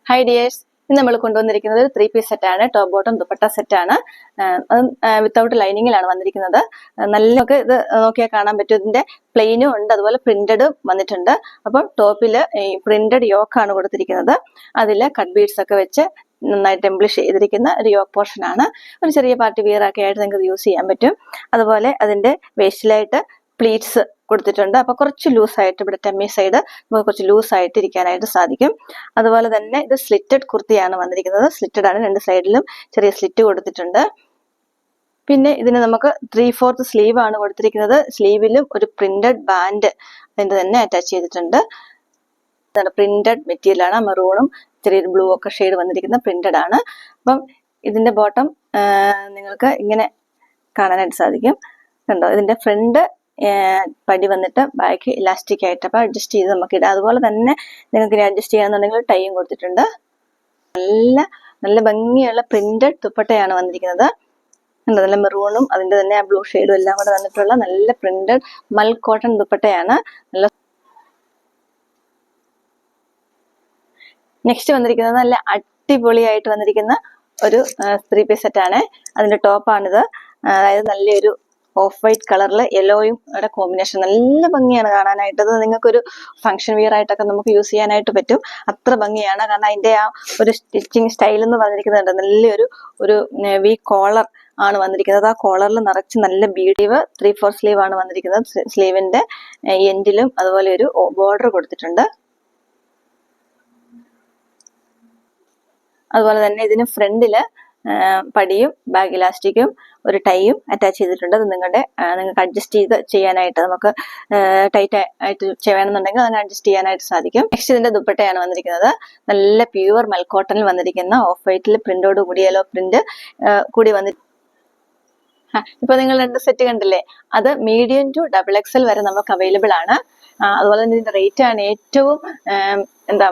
Hi dears, ഇന്ന് നമ്മൾ കൊണ്ടുവന്നിരിക്കുന്നത് ഒരു 3 പീസ് സെറ്റാണ്. ടോപ്പ് ബോട്ടം ദുപ്പട്ട സെറ്റാണ്. അത് വിത്തൗട്ട് ലൈനിങ്ങിലാണ് വന്നിരിക്കുന്നത്. നല്ല ഇത് നോക്കിയാൽ കാണാൻ പറ്റും. ഇതിന്റെ പ്ലെയിനും ഉണ്ട്, അതുപോലെ പ്രിന്റഡും വന്നിട്ടുണ്ട്. അപ്പോൾ ടോപ്പിൽ ഈ പ്രിന്റഡ് യോക്കാണ് കൊടുത്തിരിക്കുന്നത്. അതിൽ കട്ട് ബീഡ്സ് ഒക്കെ വെച്ച് നന്നായിട്ട് എംബ്ലിഷ് ചെയ്തിരിക്കുന്ന ഒരു യോക്ക് പോർഷൻ ആണ്. ഒരു ചെറിയ പാർട്ടി വിയർ ഒക്കെ ആയിട്ട് നിങ്ങൾക്ക് യൂസ് ചെയ്യാൻ പറ്റും. അതുപോലെ അതിന്റെ വേസ്റ്റിലായിട്ട് പ്ലീറ്റ്സ് കൊടുത്തിട്ടുണ്ട്. അപ്പൊ കുറച്ച് ലൂസായിട്ട് ഇവിടെ ടെമ്മി സൈഡ് നമുക്ക് കുറച്ച് ലൂസായിട്ട് ഇരിക്കാനായിട്ട് സാധിക്കും. അതുപോലെ തന്നെ ഇത് സ്ലിറ്റഡ് കുർത്തിയാണ് വന്നിരിക്കുന്നത്. സ്ലിറ്റഡ് ആണ്, രണ്ട് സൈഡിലും ചെറിയ സ്ലിറ്റ് കൊടുത്തിട്ടുണ്ട്. പിന്നെ ഇതിന് നമുക്ക് 3/4 സ്ലീവ് ആണ് കൊടുത്തിരിക്കുന്നത്. സ്ലീവിലും ഒരു പ്രിന്റഡ് ബാൻഡ് അതിന്റെ തന്നെ അറ്റാച്ച് ചെയ്തിട്ടുണ്ട്. പ്രിന്റഡ് മെറ്റീരിയൽ ആണ്, മെറൂണും ചെറിയൊരു ബ്ലൂ ഒക്കെ ഷെയ്ഡ് വന്നിരിക്കുന്ന പ്രിന്റഡ് ആണ്. അപ്പം ഇതിന്റെ ബോട്ടം നിങ്ങൾക്ക് ഇങ്ങനെ കാണാനായിട്ട് സാധിക്കും. കണ്ടോ, ഇതിന്റെ ഫ്രണ്ട് പടി വന്നിട്ട് ബാക്ക് ഇലാസ്റ്റിക് ആയിട്ട്, അപ്പൊ അഡ്ജസ്റ്റ് ചെയ്ത് നമുക്ക് ഇടാം. അതുപോലെ തന്നെ നിങ്ങൾക്ക് അഡ്ജസ്റ്റ് ചെയ്യാന്നുണ്ടെങ്കിൽ ടൈയും കൊടുത്തിട്ടുണ്ട്. നല്ല ഭംഗിയുള്ള പ്രിന്റഡ് ദുപ്പട്ടയാണ് വന്നിരിക്കുന്നത്. നല്ല മെറൂണും അതിന്റെ തന്നെ ബ്ലൂ ഷെയ്ഡും എല്ലാം കൂടെ വന്നിട്ടുള്ള നല്ല പ്രിന്റഡ് മൽ കോട്ടൺ ദുപ്പട്ടയാണ്. നെക്സ്റ്റ് വന്നിരിക്കുന്നത് നല്ല അടിപൊളിയായിട്ട് വന്നിരിക്കുന്ന ഒരു 3 പീസ് സെറ്റാണ്. അതിന്റെ ടോപ്പാണിത്. അതായത് നല്ലൊരു ഓഫ് വൈറ്റ് കളറിൽ യെല്ലോയും കോമ്പിനേഷൻ നല്ല ഭംഗിയാണ് കാണാനായിട്ട്. അത് നിങ്ങൾക്കൊരു ഫംഗ്ഷൻ വിയർ ആയിട്ടൊക്കെ നമുക്ക് യൂസ് ചെയ്യാനായിട്ട് പറ്റും. അത്ര ഭംഗിയാണ്. കാരണം അതിന്റെ ആ ഒരു സ്റ്റിച്ചിങ് സ്റ്റൈൽ എന്ന് പറഞ്ഞിരിക്കുന്നുണ്ട്. നല്ലൊരു വി കോളർ ആണ് വന്നിരിക്കുന്നത്. ആ കോളറിൽ നിറച്ച് നല്ല ബീഡീവ് 3/4 സ്ലീവ് ആണ് വന്നിരിക്കുന്നത്. സ്ലീവിന്റെ എൻഡിലും അതുപോലെ ഒരു ബോർഡർ കൊടുത്തിട്ടുണ്ട്. അതുപോലെ തന്നെ ഇതിന് ഫ്രണ്ടില് പടിയും ബാക്ക് ഇലാസ്റ്റിക്കും ഒരു ടൈയും അറ്റാച്ച് ചെയ്തിട്ടുണ്ട്. അത് നിങ്ങൾക്ക് അഡ്ജസ്റ്റ് ചെയ്യാനായിട്ട്, നമുക്ക് ടൈറ്റ് ആയിട്ട് വേണമെന്നുണ്ടെങ്കിൽ അതിനെ അഡ്ജസ്റ്റ് ചെയ്യാനായിട്ട് സാധിക്കും. നെക്സ്റ്റ് ഇതിന്റെ ദുപ്പട്ടയാണ് വന്നിരിക്കുന്നത്. നല്ല പ്യുവർ മൽക്കോട്ടണിൽ വന്നിരിക്കുന്ന ഓഫ് വൈറ്റിൽ പ്രിന്റോട് കൂടി യെല്ലോ പ്രിന്റ് കൂടി വന്നിട്ട് ഇപ്പൊ നിങ്ങൾ 2 സെറ്റ് കണ്ടില്ലേ, അത് മീഡിയം ടു XXL വരെ നമുക്ക് അവൈലബിൾ ആണ്. അതുപോലെ തന്നെ ഇതിന്റെ റേറ്റ് ആണ് ഏറ്റവും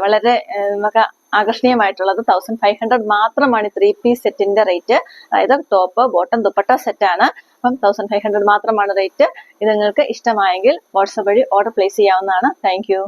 വളരെ നമുക്ക് ആകർഷണീയമായിട്ടുള്ളത്. 1500 മാത്രമാണ് 3 പീസ് സെറ്റിന്റെ റേറ്റ്. അതായത് ടോപ്പ് ബോട്ടം ദുപ്പട്ട സെറ്റ് ആണ്. അപ്പം 1500 മാത്രമാണ് റേറ്റ്. ഇത് നിങ്ങൾക്ക് ഇഷ്ടമായെങ്കിൽ വാട്സാപ്പ് വഴി ഓർഡർ പ്ലേസ് ചെയ്യാവുന്നതാണ്. Thank you.